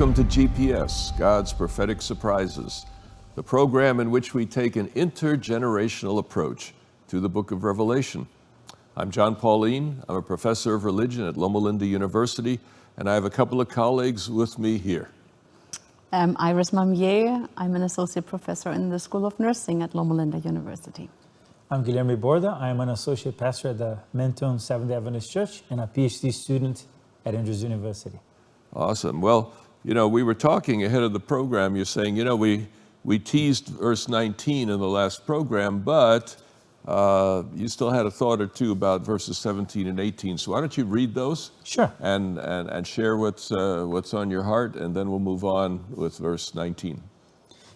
Welcome to GPS, God's Prophetic Surprises, the program in which we take an intergenerational approach to the book of Revelation. I'm Jon Paulien. I'm a professor of religion at Loma Linda University, and I have a couple of colleagues with me here. I'm Iris Mamier. I'm an associate professor in the School of Nursing at Loma Linda University. I'm Guilherme Borda. I am an associate pastor at the Menton Seventh-day Adventist Church and a PhD student at Andrews University. Awesome. Well, you know, we were talking ahead of the program. You're saying, you know, we teased verse 19 in the last program, but you still had a thought or two about verses 17 and 18. So why don't you read those? Sure. And share what's on your heart, and then we'll move on with verse 19.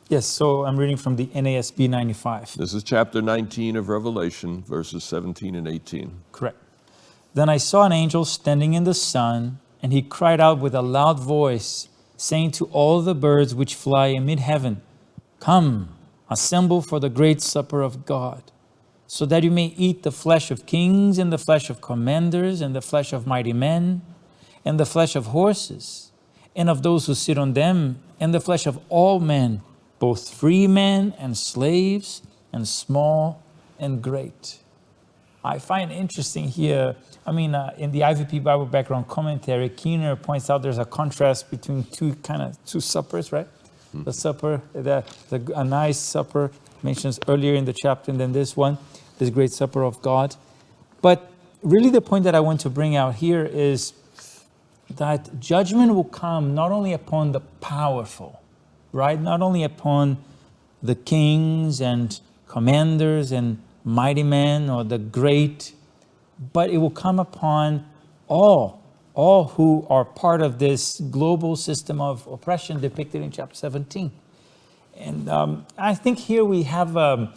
Yes, so I'm reading from the NASB 95. This is chapter 19 of Revelation, verses 17 and 18. Correct. Then I saw an angel standing in the sun, and he cried out with a loud voice, saying to all the birds which fly amid heaven, "Come, assemble for the great supper of God, so that you may eat the flesh of kings, and the flesh of commanders, and the flesh of mighty men, and the flesh of horses, and of those who sit on them, and the flesh of all men, both free men and slaves, and small and great." I find interesting here, in the IVP Bible Background Commentary, Keener points out there's a contrast between two suppers, right? The supper, a nice supper mentions earlier in the chapter, and then this one, this great supper of God. But really the point that I want to bring out here is that judgment will come not only upon the powerful, right? Not only upon the kings and commanders and mighty men or the great, but it will come upon all who are part of this global system of oppression depicted in chapter 17. And I think here we have a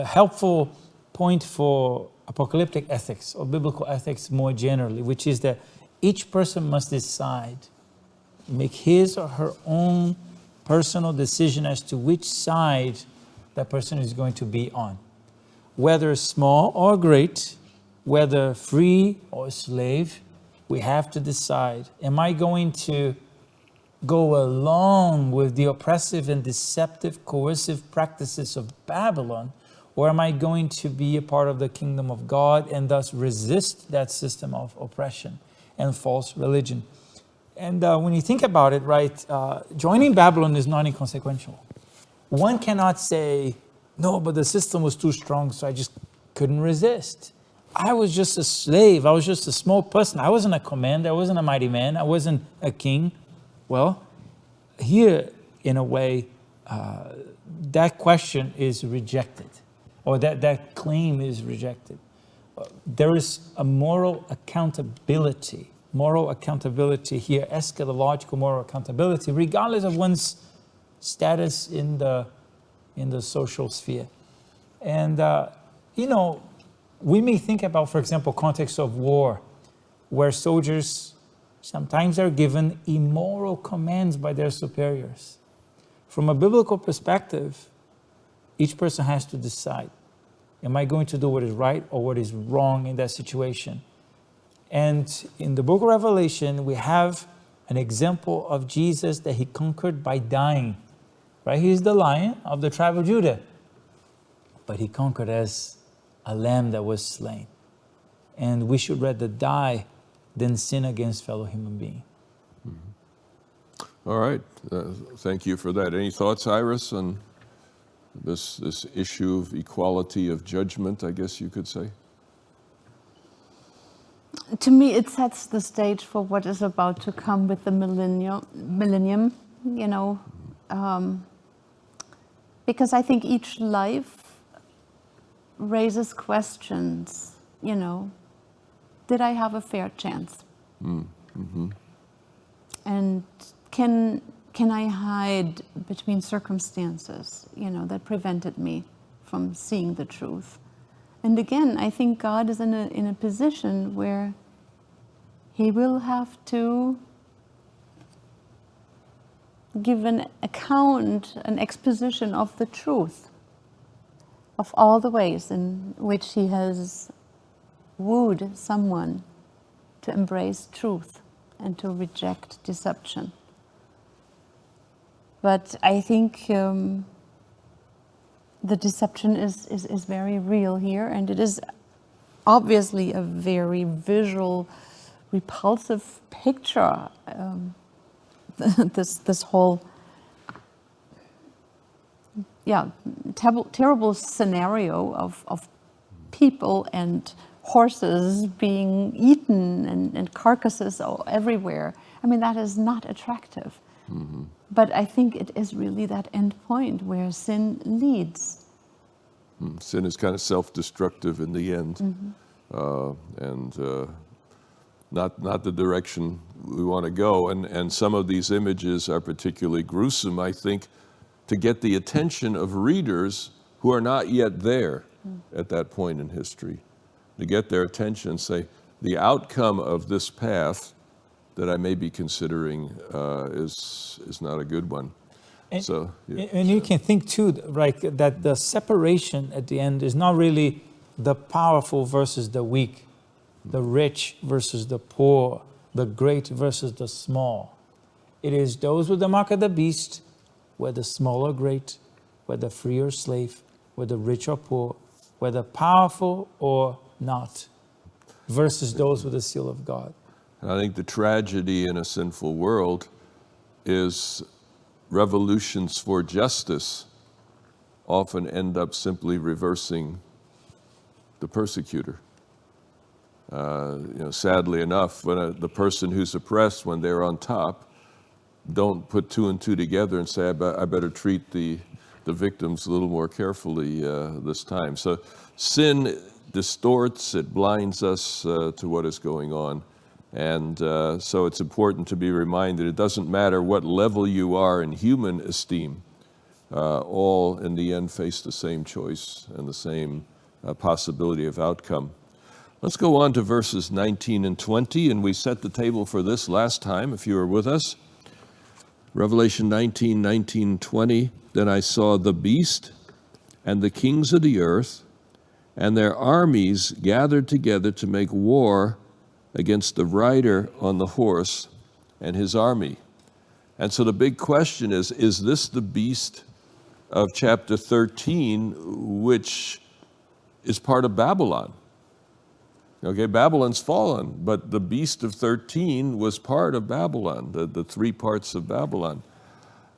helpful point for apocalyptic ethics or biblical ethics more generally, which is that each person must decide, make his or her own personal decision as to which side that person is going to be on. Whether small or great, whether free or slave, we have to decide, am I going to go along with the oppressive and deceptive, coercive practices of Babylon, or am I going to be a part of the kingdom of God and thus resist that system of oppression and false religion? And when you think about it, right, joining Babylon is not inconsequential. One cannot say, no, but the system was too strong, so I just couldn't resist. I was just a slave. I was just a small person. I wasn't a commander. I wasn't a mighty man. I wasn't a king. Well, here, in a way, that question is rejected, or that claim is rejected. There is a moral accountability here, eschatological moral accountability, regardless of one's status in the social sphere. And, we may think about, for example, context of war, where soldiers sometimes are given immoral commands by their superiors. From a biblical perspective, each person has to decide, am I going to do what is right or what is wrong in that situation? And in the book of Revelation, we have an example of Jesus that he conquered by dying. Right? He's the Lion of the tribe of Judah. But he conquered as a lamb that was slain. And we should rather die than sin against fellow human beings. Mm-hmm. All right. Thank you for that. Any thoughts, Iris, on this issue of equality of judgment, I guess you could say? To me, it sets the stage for what is about to come with the millennium, because I think each life raises questions, did I have a fair chance? Mm-hmm. And can I hide between circumstances, that prevented me from seeing the truth? And again, I think God is in a position where he will have to give an account, an exposition of the truth, of all the ways in which he has wooed someone to embrace truth and to reject deception. But I think the deception is very real here, and it is obviously a very visual, repulsive picture. This whole terrible scenario of people and horses being eaten and carcasses everywhere. I mean, that is not attractive. Mm-hmm. But I think it is really that end point where sin leads. Sin is kind of self-destructive in the end, and not the direction we want to go. And some of these images are particularly gruesome, I think, to get the attention of readers who are not yet there at that point in history, to get their attention and say, the outcome of this path that I may be considering is not a good one. And, so, you can think too, right, that the separation at the end is not really the powerful versus the weak, the rich versus the poor, the great versus the small. It is those with the mark of the beast, whether small or great, whether free or slave, whether rich or poor, whether powerful or not, versus those with the seal of God. I think the tragedy in a sinful world is revolutions for justice often end up simply reversing the persecutor. Sadly enough, when the person who's oppressed, when they're on top, don't put two and two together and say, I better treat the victims a little more carefully this time. So sin distorts, it blinds us to what is going on. And so it's important to be reminded it doesn't matter what level you are in human esteem, all in the end face the same choice and the same possibility of outcome. Let's go on to verses 19 and 20, and we set the table for this last time, if you were with us. Revelation 19, 20, then I saw the beast and the kings of the earth and their armies gathered together to make war against the rider on the horse and his army. And so the big question is this the beast of chapter 13, which is part of Babylon? Okay, Babylon's fallen, but the beast of 13 was part of Babylon, the three parts of Babylon.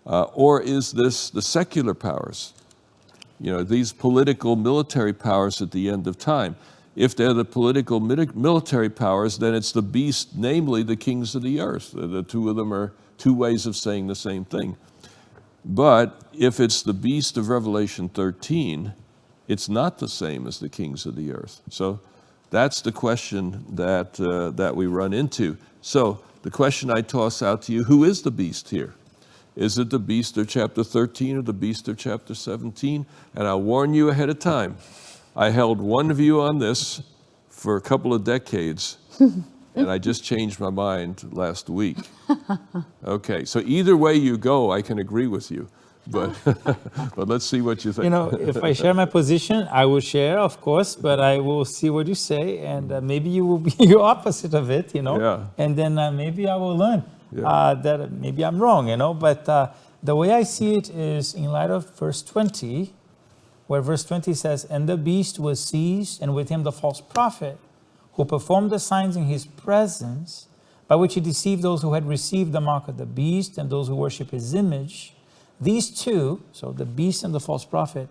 Or is this the secular powers? These political military powers at the end of time. If they're the political military powers, then it's the beast, namely the kings of the earth. The two of them are two ways of saying the same thing. But if it's the beast of Revelation 13, it's not the same as the kings of the earth. So that's the question that we run into. So the question I toss out to you, who is the beast here? Is it the beast of chapter 13 or the beast of chapter 17? And I'll warn you ahead of time. I held one view on this for a couple of decades, and I just changed my mind last week. Okay, so either way you go, I can agree with you. But but let's see what you think. If I share my position, I will share, of course, but I will see what you say, and maybe you will be your opposite of it, Yeah. And then maybe I will learn that maybe I'm wrong, But the way I see it is in light of verse 20, where verse 20 says, and the beast was seized, and with him the false prophet, who performed the signs in his presence, by which he deceived those who had received the mark of the beast and those who worship his image. These two, so the beast and the false prophet,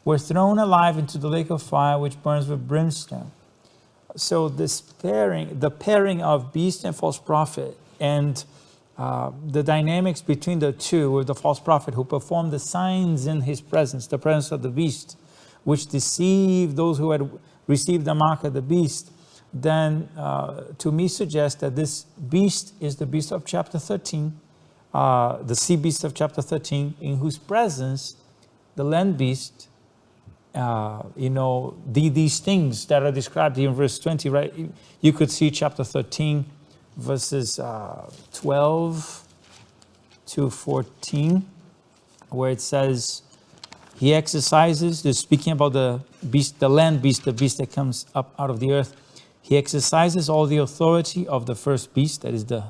were thrown alive into the lake of fire, which burns with brimstone. So the pairing of beast and false prophet, and the dynamics between the two, with the false prophet who performed the signs in his presence, the presence of the beast, which deceived those who had received the mark of the beast, then to me suggests that this beast is the beast of chapter 13, the sea beast of chapter 13, in whose presence the land beast, these things that are described here in verse 20, right? You could see chapter 13, verses 12 to 14, where it says, he exercises, they're speaking about the beast, the land beast, the beast that comes up out of the earth. He exercises all the authority of the first beast, that is the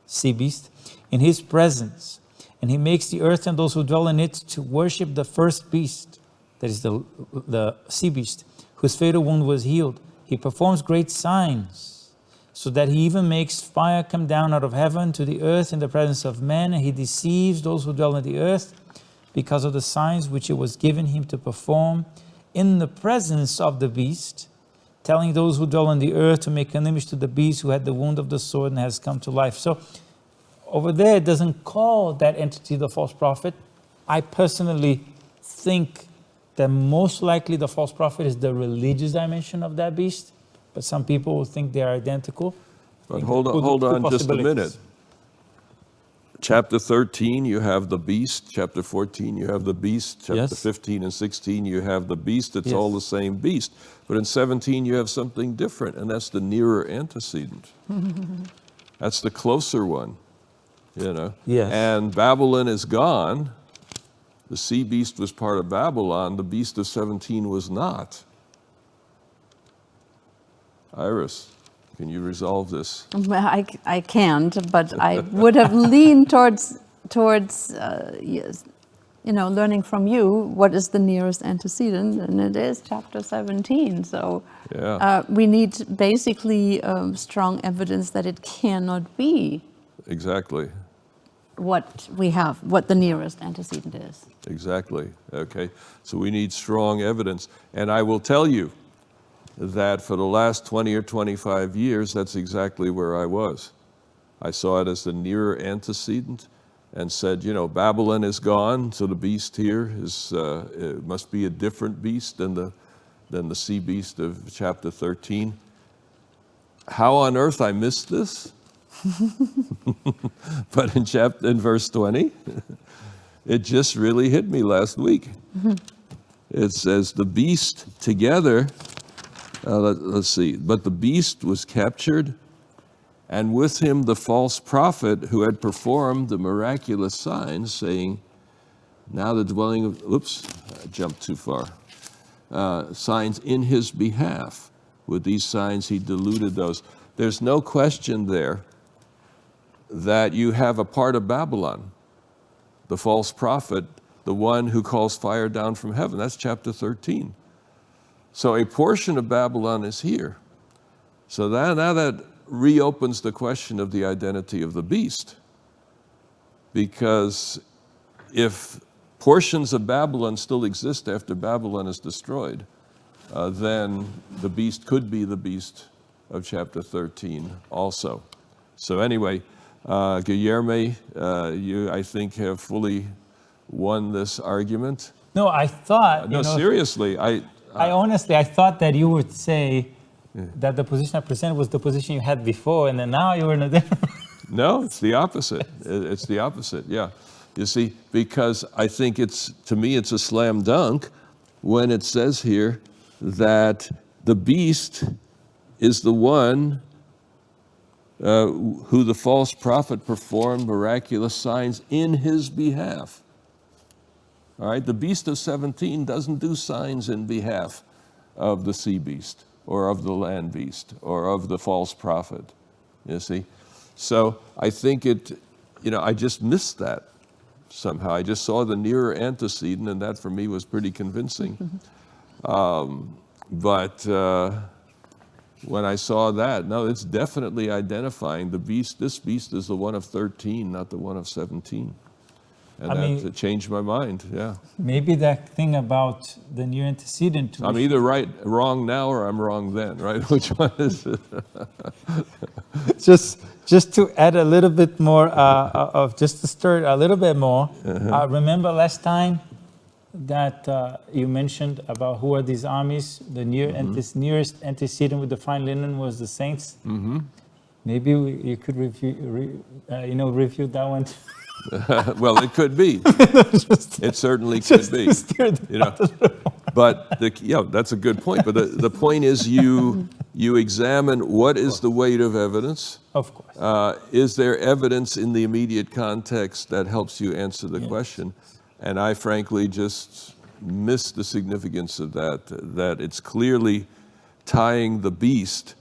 sea beast, in his presence. And he makes the earth and those who dwell in it to worship the first beast, that is the sea beast, whose fatal wound was healed. He performs great signs, so that he even makes fire come down out of heaven to the earth in the presence of men, and he deceives those who dwell in the earth because of the signs which it was given him to perform in the presence of the beast, telling those who dwell on the earth to make an image to the beast who had the wound of the sword and has come to life. So over there, it doesn't call that entity the false prophet. I personally think that most likely the false prophet is the religious dimension of that beast, but some people will think they are identical. But hold on just a minute. Chapter 13, you have the beast. Chapter 14, you have the beast. Chapter Yes. 15 and 16, you have the beast. It's Yes. all the same beast. But in 17, you have something different, and that's the nearer antecedent. That's the closer one, you know. Yes. And Babylon is gone. The sea beast was part of Babylon. The beast of 17 was not. Iris, can you resolve this? Well, I can't, but I would have leaned towards yes, learning from you what is the nearest antecedent, and it is chapter 17. So Yeah. we need basically strong evidence that it cannot be Exactly. what we have, what the nearest antecedent is. Exactly. Okay. So we need strong evidence. And I will tell you that for the last 20 or 25 years, that's exactly where I was. I saw it as the nearer antecedent and said, Babylon is gone, so the beast here is it must be a different beast than the sea beast of chapter 13. How on earth I missed this? But in verse 20, it just really hit me last week. It says the beast together, let's see, but the beast was captured, and with him the false prophet who had performed the miraculous signs, saying, now the dwelling of, I jumped too far, signs in his behalf. With these signs he deluded those. There's no question there that you have a part of Babylon, the false prophet, the one who calls fire down from heaven. That's chapter 13. So a portion of Babylon is here. So now that reopens the question of the identity of the beast. Because if portions of Babylon still exist after Babylon is destroyed, then the beast could be the beast of chapter 13 also. So anyway, Guillermo, you, I think, have fully won this argument. No, I thought, No, seriously, I honestly, I thought that you would say that the position I presented was the position you had before, and then now you're in a different. No, it's the opposite. It's the opposite, yeah. You see, because I think to me, it's a slam dunk when it says here that the beast is the one who the false prophet performed miraculous signs in his behalf. All right, the beast of 17 doesn't do signs in behalf of the sea beast or of the land beast or of the false prophet, you see. So I think I just missed that somehow. I just saw the nearer antecedent, and that for me was pretty convincing. But when I saw that, no, it's definitely identifying the beast. This beast is the one of 13, not the one of 17. And that changed my mind, yeah. Maybe that thing about the near antecedent. I'm either wrong now, or I'm wrong then, right? Which one is it? Just to add a little bit more just to stir it a little bit more. Remember last time that you mentioned about who are these armies? The nearest antecedent with the fine linen was the saints. Maybe you could review that one. Well, it could be. It certainly could be. But that's a good point. But the point is, you examine what is the weight of evidence. Of course. Is there evidence in the immediate context that helps you answer the question? And I frankly just missed the significance of that. That it's clearly tying the beast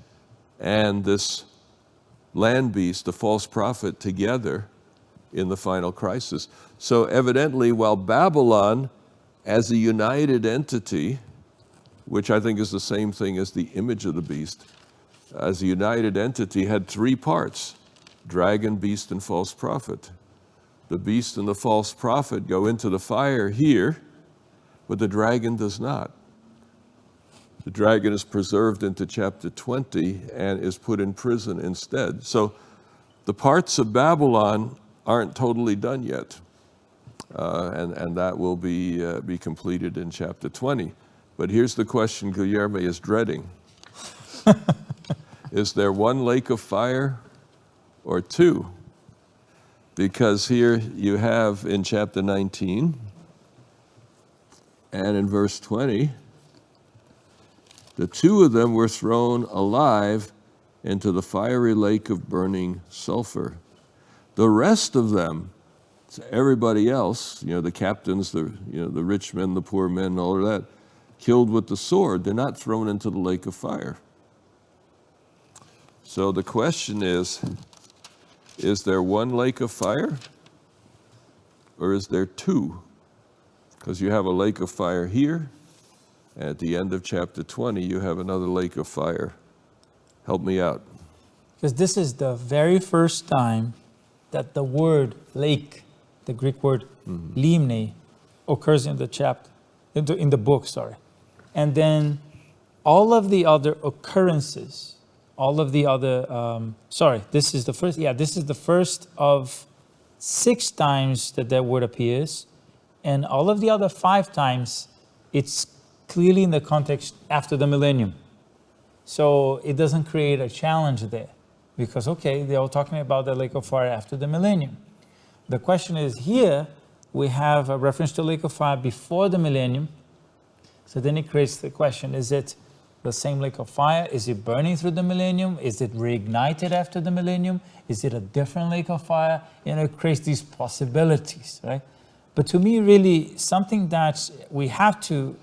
and this land beast, the false prophet, together in the final crisis. So evidently, while Babylon, as a united entity, which I think is the same thing as the image of the beast, as a united entity, had three parts: dragon, beast, and false prophet. The beast and the false prophet go into the fire here, but the dragon does not. The dragon is preserved into chapter 20 and is put in prison instead. So the parts of Babylon aren't totally done yet, and that will be completed in chapter 20. But here's the question Guillermo is dreading. Is there one lake of fire or two? Because here you have in chapter 19 and in verse 20, the two of them were thrown alive into the fiery lake of burning sulfur. The rest of them, everybody else, the captains, the rich men, the poor men, all of that, killed with the sword. They're not thrown into the lake of fire. So the question is there one lake of fire or is there two? Because you have a lake of fire here, and at the end of chapter 20, you have another lake of fire. Help me out. Because this is the very first time that the word lake, the Greek word limne, occurs in the chapter, in the book, sorry. And then all of the other occurrences, all of the other, this is the first, this is the first of 6 times that word appears. And all of the other 5 times, it's clearly in the context after the millennium. So it doesn't create a challenge there. Because, they're all talking about the lake of fire after the millennium. The question is here, we have a reference to lake of fire before the millennium. So then it creates the question, is it the same lake of fire? Is it burning through the millennium? Is it reignited after the millennium? Is it a different lake of fire? It creates these possibilities, right? But to me, really, something that we have to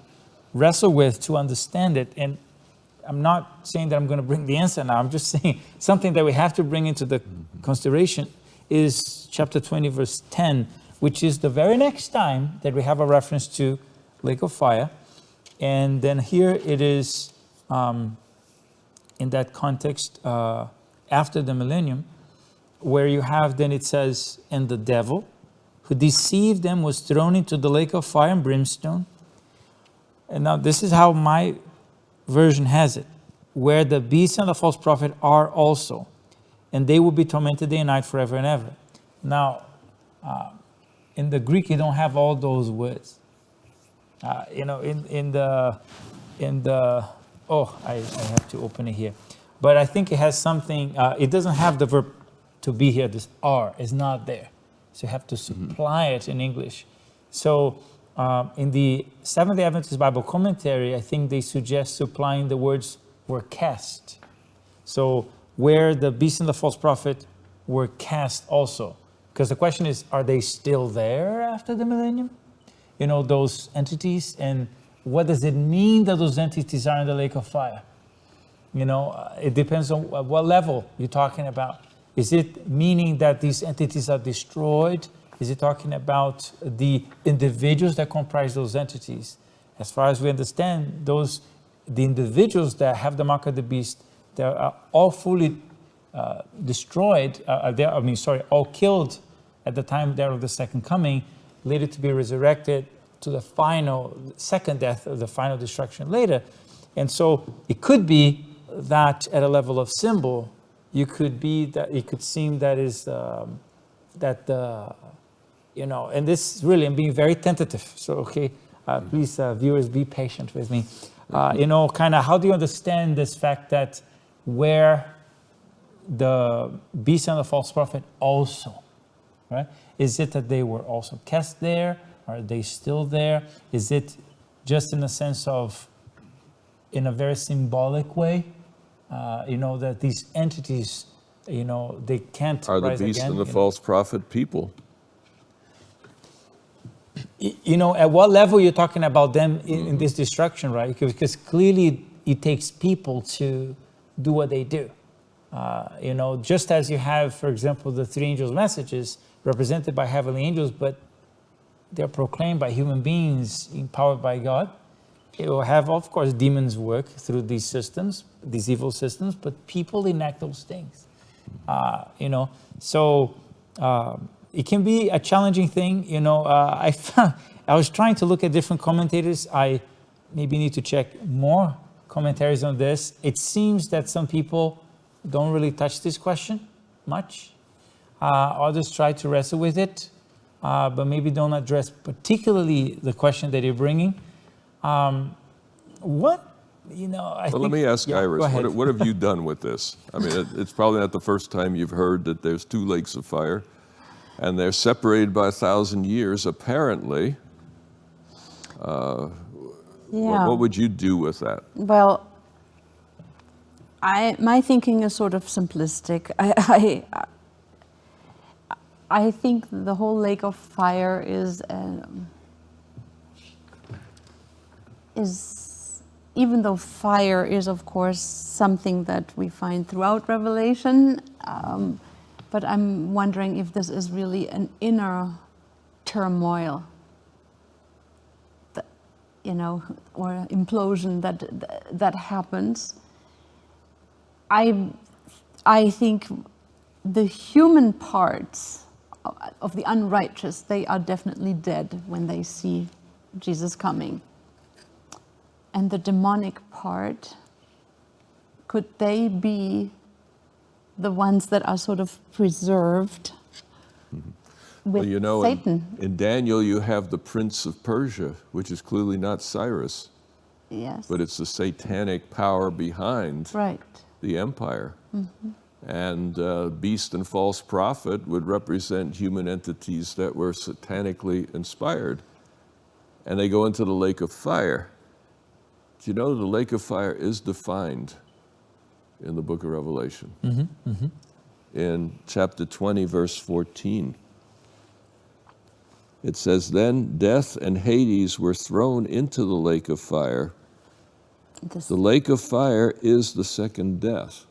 wrestle with to understand it, and I'm not saying that I'm going to bring the answer now, I'm just saying something that we have to bring into the consideration is chapter 20, verse 10, which is the very next time that we have a reference to lake of fire. And then here it is in that context after the millennium, where you have, then it says, and the devil who deceived them was thrown into the lake of fire and brimstone. And now this is how my version has it, where the beast and the false prophet are also, and they will be tormented day and night forever and ever. Now, in the Greek, you don't have all those words. I have to open it here. But I think it has something, it doesn't have the verb to be here. This are is not there. So you have to supply it in English. So in the Seventh-day Adventist Bible Commentary, I think they suggest supplying the words were cast. So where the beast and the false prophet were cast also. Because the question is, are they still there after the millennium? Those entities, and what does it mean that those entities are in the lake of fire? It depends on what level you're talking about. Is it meaning that these entities are destroyed? Is it talking about the individuals that comprise those entities? As far as we understand, the individuals that have the mark of the beast, they are all fully destroyed, all killed at the time there of the second coming, later to be resurrected to the final, second death, or the final destruction later. And so it could be that at a level of symbol, it could seem that is, and this really, I'm being very tentative. So, please, viewers, be patient with me. Kind of how do you understand this fact that where the beast and the false prophet also, right? Is it that they were also cast there? Are they still there? Is it just in the sense of, in a very symbolic way, that these entities, they can't Are the rise beast again, and the false prophet people? At what level you're talking about them in this destruction, right? Because clearly it takes people to do what they do. Just as you have, for example, the 3 angels' messages, represented by heavenly angels, but they're proclaimed by human beings empowered by God. It will have, of course, demons work through these systems, these evil systems, but people enact those things. So it can be a challenging thing. I was trying to look at different commentators. I maybe need to check more commentaries on this. It seems that some people don't really touch this question much. Others try to wrestle with it, but maybe don't address particularly the question that you're bringing. Let me ask Iris, what have you done with this? I mean, it's probably not the first time you've heard that there's two lakes of fire, and they're separated by 1,000 years, apparently. What would you do with that? Well, my thinking is sort of simplistic. I think the whole lake of fire is even though fire is, of course, something that we find throughout Revelation, but I'm wondering if this is really an inner turmoil, or implosion that happens. I think the human parts of the unrighteous, they are definitely dead when they see Jesus coming. And the demonic part, could they be the ones that are sort of preserved with Satan? In Daniel, you have the Prince of Persia, which is clearly not Cyrus. Yes. But it's the satanic power behind the empire. Mm-hmm. And beast and false prophet would represent human entities that were satanically inspired. And they go into the lake of fire. Do you know the lake of fire is defined in the book of Revelation? Mm-hmm. Mm-hmm. In chapter 20, verse 14. It says, "Then death and Hades were thrown into the lake of fire. The lake of fire is the second death."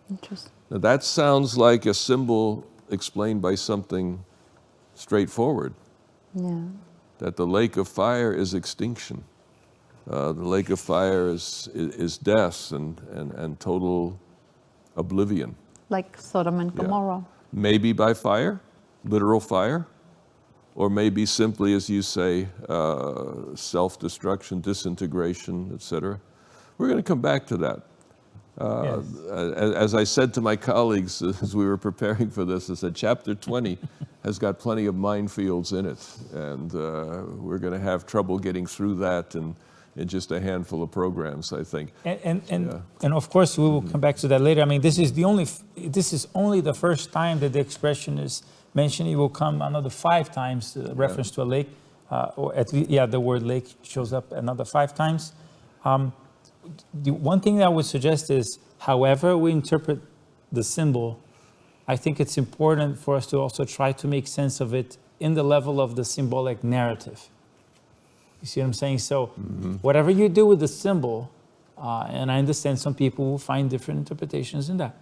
Interesting. Now that sounds like a symbol explained by something straightforward. Yeah. That the lake of fire is extinction. The lake of fire is death and total oblivion. Like Sodom and Gomorrah. Yeah. Maybe by fire, literal fire, or maybe simply, as you say, self-destruction, disintegration, etc. We're going to come back to that. As I said to my colleagues as we were preparing for this, I said chapter 20 has got plenty of minefields in it, and we're going to have trouble getting through that in just a handful of programs, I think. And of course we will come back to that later. I mean, this is only the first time that the expression is mentioned. It will come another 5 times, reference to a lake, or at least, the word lake shows up another 5 times. The one thing that I would suggest is, however we interpret the symbol, I think it's important for us to also try to make sense of it in the level of the symbolic narrative. You see what I'm saying? So whatever you do with the symbol, and I understand some people will find different interpretations in that.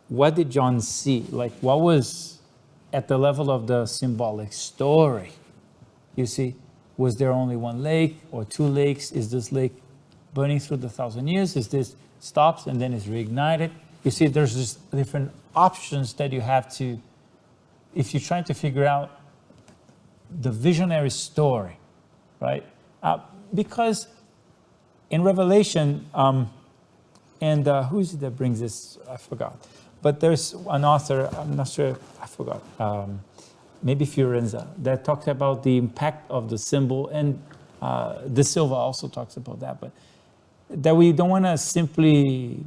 What did John see? Like, what was at the level of the symbolic story? You see? Was there only one lake or 2 lakes? Is this lake burning through the 1,000 years? Is this stops and then is reignited? You see, there's just different options that you have to, if you're trying to figure out the visionary story, right? Because in Revelation, and who is it that brings this? I forgot. But there's an author, I'm not sure, I forgot. Maybe Fiorenza, that talked about the impact of the symbol, and De Silva also talks about that, but that we don't want to simply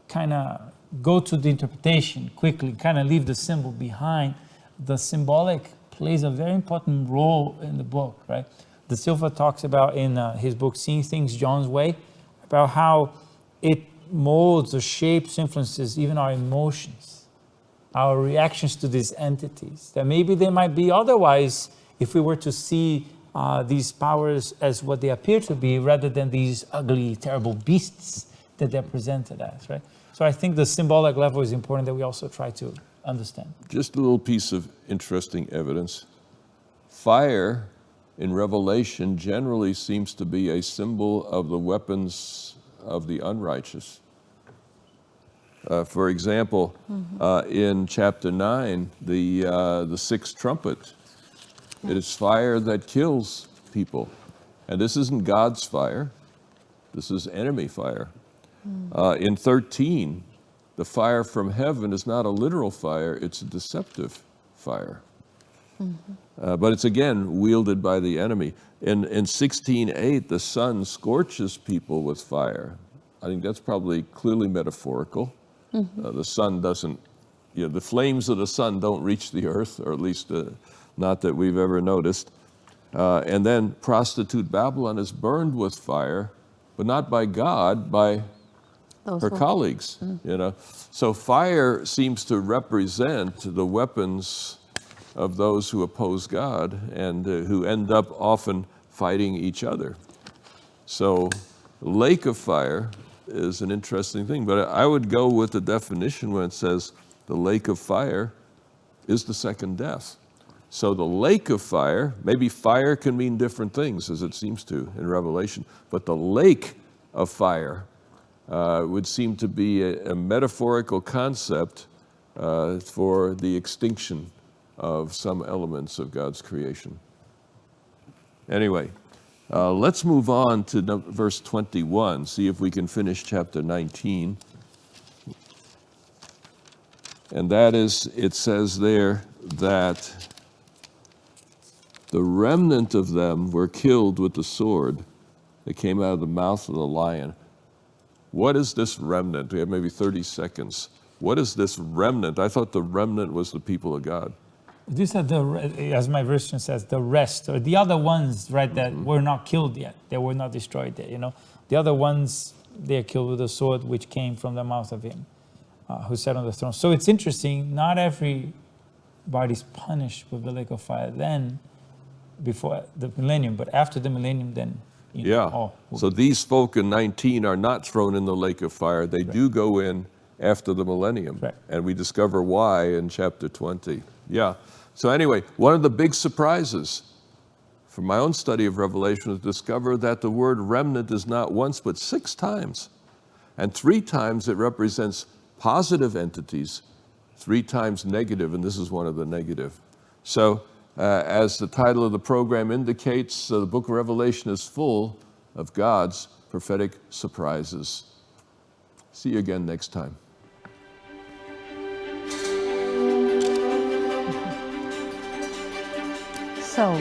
kind of go to the interpretation quickly, kind of leave the symbol behind. The symbolic plays a very important role in the book, right? De Silva talks about in his book, Seeing Things John's Way, about how it molds or shapes, influences even our emotions, our reactions to these entities, that maybe they might be otherwise if we were to see these powers as what they appear to be, rather than these ugly, terrible beasts that they're presented as, right? So I think the symbolic level is important that we also try to understand. Just a little piece of interesting evidence. Fire in Revelation generally seems to be a symbol of the weapons of the unrighteous. For example, in chapter 9, the sixth trumpet, it is fire that kills people. And this isn't God's fire. This is enemy fire. In 13, the fire from heaven is not a literal fire, it's a deceptive fire. But it's again wielded by the enemy. In 16:8, the sun scorches people with fire. I think that's probably clearly metaphorical. The sun doesn't, the flames of the sun don't reach the earth, or at least not that we've ever noticed. And then prostitute Babylon is burned with fire, but not by God, by her colleagues. So fire seems to represent the weapons of those who oppose God and who end up often fighting each other. So lake of fire is an interesting thing, but I would go with the definition when it says the lake of fire is the second death. So the lake of fire, maybe fire can mean different things as it seems to in Revelation, but the lake of fire would seem to be a metaphorical concept for the extinction of some elements of God's creation. Anyway, let's move on to verse 21, see if we can finish chapter 19. And that is, it says there that the remnant of them were killed with the sword that came out of the mouth of the lion. What is this remnant? We have maybe 30 seconds. What is this remnant? I thought the remnant was the people of God. These are as my version says, the rest, or the other ones, right, that were not killed yet. They were not destroyed yet, The other ones, they're killed with a sword which came from the mouth of him who sat on the throne. So it's interesting, not everybody's punished with the lake of fire then, before the millennium, but after the millennium then. So these folk in 19 are not thrown in the lake of fire. They do go in after the millennium. And we discover why in chapter 20. So anyway, one of the big surprises from my own study of Revelation is to discover that the word remnant is not once but 6 times. And 3 times it represents positive entities, 3 times negative, and this is one of the negative. So as the title of the program indicates, the book of Revelation is full of God's prophetic surprises. See you again next time. So,